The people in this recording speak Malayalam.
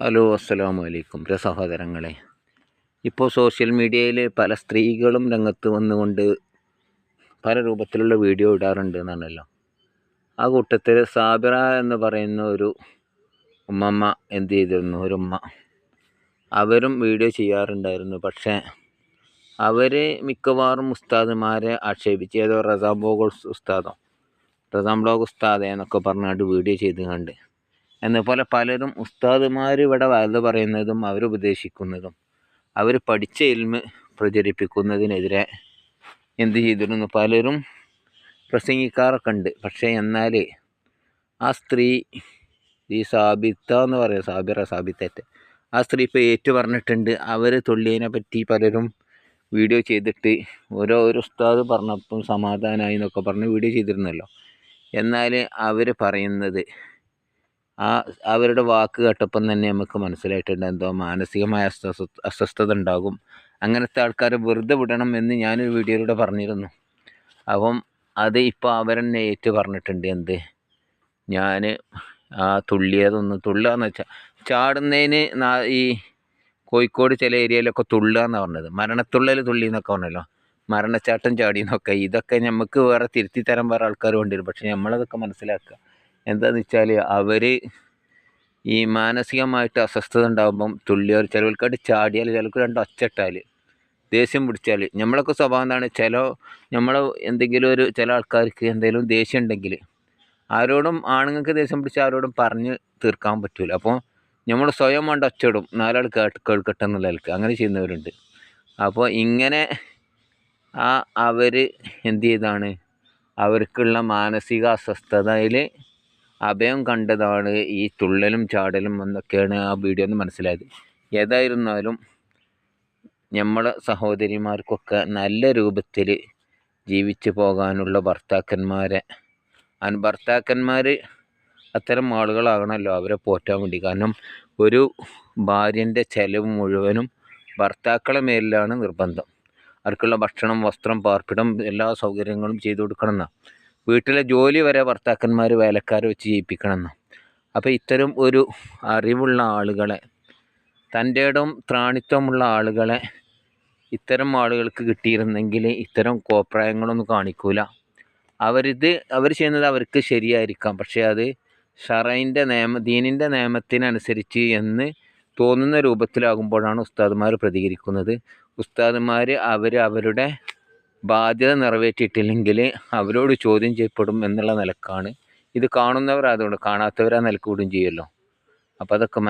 ഹലോ, അസ്സലാമു അലൈക്കും പ്രിയ സഹോദരങ്ങളെ. ഇപ്പോൾ സോഷ്യൽ മീഡിയയിൽ പല സ്ത്രീകളും രംഗത്ത് വന്നുകൊണ്ട് പല രൂപത്തിലുള്ള വീഡിയോ ഇടാറുണ്ട് എന്നാണല്ലോ. ആ കൂട്ടത്തിൽ സാബിറ എന്ന് പറയുന്ന ഒരു ഉമ്മമ്മ എന്ത് ചെയ്തിരുന്നു, ഒരു ഉമ്മ, അവരും വീഡിയോ ചെയ്യാറുണ്ടായിരുന്നു. പക്ഷേ അവർ മിക്കവാറും ഉസ്താദുമാരെ ആക്ഷേപിച്ച്, ഏതോ റസാം ബ്ലോഗ് ഉസ്താദെ എന്നൊക്കെ പറഞ്ഞുകൊണ്ട് വീഡിയോ ചെയ്ത് കണ്ട്, എന്നപോലെ പലരും ഉസ്താദുമാർ ഇവിടെ വയത് പറയുന്നതും അവരുപദേശിക്കുന്നതും അവർ പഠിച്ച ഇൽമ് പ്രചരിപ്പിക്കുന്നതിനെതിരെ എന്ത് ചെയ്തിരുന്നു, പലരും പ്രസംഗിക്കാറൊക്കെ ഉണ്ട്. പക്ഷേ എന്നാൽ ആ സ്ത്രീ, ഈ സാബിത്ത എന്ന് പറയുക, സാബിത്തേറ്റ്, ആ സ്ത്രീ ഇപ്പോൾ ഏറ്റു പറഞ്ഞിട്ടുണ്ട്. അവർ തൊള്ളിയതിനെ പറ്റി പലരും വീഡിയോ ചെയ്തിട്ട് ഒരു ഉസ്താദ് പറഞ്ഞപ്പം സമാധാനമായി എന്നൊക്കെ പറഞ്ഞ് വീഡിയോ ചെയ്തിരുന്നല്ലോ. എന്നാൽ അവർ പറയുന്നത്, അവരുടെ വാക്ക് കേട്ടപ്പം തന്നെ നമുക്ക് മനസ്സിലായിട്ടുണ്ട് എന്തോ മാനസികമായ അസ്വസ്ഥത ഉണ്ടാകും, അങ്ങനത്തെ ആൾക്കാരെ വെറുതെ വിടണം എന്ന് ഞാനൊരു വീഡിയോയിലൂടെ പറഞ്ഞിരുന്നു. അപ്പം അത് ഇപ്പോൾ അവരെന്നെ ഏറ്റു പറഞ്ഞിട്ടുണ്ട്. എന്ത്, ഞാൻ തുള്ളുകയെന്ന് വെച്ചാൽ ചാടുന്നതിന് ഈ കോഴിക്കോട് ചില ഏരിയയിലൊക്കെ തുള്ളുക എന്നാണ് പറഞ്ഞത്, മരണത്തുള്ളൽ തുള്ളി എന്നൊക്കെ പറഞ്ഞല്ലോ, മരണച്ചാട്ടം ചാടി എന്നൊക്കെ. ഇതൊക്കെ നമുക്ക് വേറെ തിരുത്തി തരാൻ വേറെ ആൾക്കാർ കൊണ്ടുവരും. പക്ഷേ നമ്മളതൊക്കെ മനസ്സിലാക്കുക എന്താണെന്ന് വെച്ചാൽ, അവർ ഈ മാനസികമായിട്ട് അസ്വസ്ഥത ഉണ്ടാകുമ്പം തുള്ളിയവർ ചിലവർക്കായിട്ട് ചാടിയാൽ, ചിലർക്ക് രണ്ട് ഒച്ചട്ടാൽ, ദേഷ്യം പിടിച്ചാൽ, നമ്മളൊക്കെ സ്വഭാവം എന്താണ്, നമ്മൾ എന്തെങ്കിലും ചില ആൾക്കാർക്ക് എന്തെങ്കിലും ദേഷ്യം ഉണ്ടെങ്കിൽ ആരോടും, ആണുങ്ങൾക്ക് ദേഷ്യം പിടിച്ചാൽ ആരോടും പറഞ്ഞ് തീർക്കാൻ പറ്റില്ല. അപ്പോൾ നമ്മൾ സ്വയം വേണ്ട ഒച്ചയിടും, നാലാൾ കേൾക്കട്ടെ എന്നുള്ള നിലക്ക് അങ്ങനെ ചെയ്യുന്നവരുണ്ട്. അപ്പോൾ ഇങ്ങനെ അവർ എന്ത് ചെയ്താണ്, അവർക്കുള്ള മാനസിക അസ്വസ്ഥതയിൽ അഭയം കണ്ടതാണ് ഈ തുള്ളലും ചാടലും എന്നൊക്കെയാണ് ആ വീഡിയോ എന്ന് മനസ്സിലായത്. ഏതായിരുന്നാലും നമ്മളെ സഹോദരിമാർക്കൊക്കെ നല്ല രൂപത്തിൽ ജീവിച്ചു പോകാനുള്ള ഭർത്താക്കന്മാർ അത്തരം ആളുകളാകണമല്ലോ അവരെ പോറ്റാൻ വേണ്ടി. കാരണം ഒരു ഭാര്യൻ്റെ ചെലവ് മുഴുവനും ഭർത്താക്കളെ മേലിലാണ് നിർബന്ധം. അവർക്കുള്ള ഭക്ഷണം, വസ്ത്രം, പാർപ്പിടം, എല്ലാ സൗകര്യങ്ങളും ചെയ്തു കൊടുക്കണമെന്നാണ്. വീട്ടിലെ ജോലി വരെ ഭർത്താക്കന്മാർ വേലക്കാരെ വെച്ച് ചെയ്യിപ്പിക്കണമെന്നാണ്. അപ്പോൾ ഇത്തരം ഒരു അറിവുള്ള ആളുകളെ, തൻ്റെ ഇടം ത്രാണിത്വമുള്ള ആളുകളെ ഇത്തരം ആളുകൾക്ക് കിട്ടിയിരുന്നെങ്കിൽ ഇത്തരം കോപ്രായങ്ങളൊന്നും കാണിക്കൂല. അവർ ചെയ്യുന്നത് അവർക്ക് ശരിയായിരിക്കാം, പക്ഷേ അത് ഷറൈൻ്റെ ദീനിൻ്റെ നിയമത്തിനനുസരിച്ച് എന്ന് തോന്നുന്ന രൂപത്തിലാകുമ്പോഴാണ് ഉസ്താദുമാർ പ്രതികരിക്കുന്നത്. ഉസ്താദുമാർ അവരുടെ ബാധ്യത നിറവേറ്റിയിട്ടില്ലെങ്കിൽ അവരോട് ചോദ്യം ചെയ്യപ്പെടും എന്നുള്ള നിലക്കാണ് ഇത് കാണുന്നവർ. അതുകൊണ്ട് കാണാത്തവർ ആ നിലക്ക് വിടും ചെയ്യുമല്ലോ. അപ്പോൾ അതൊക്കെ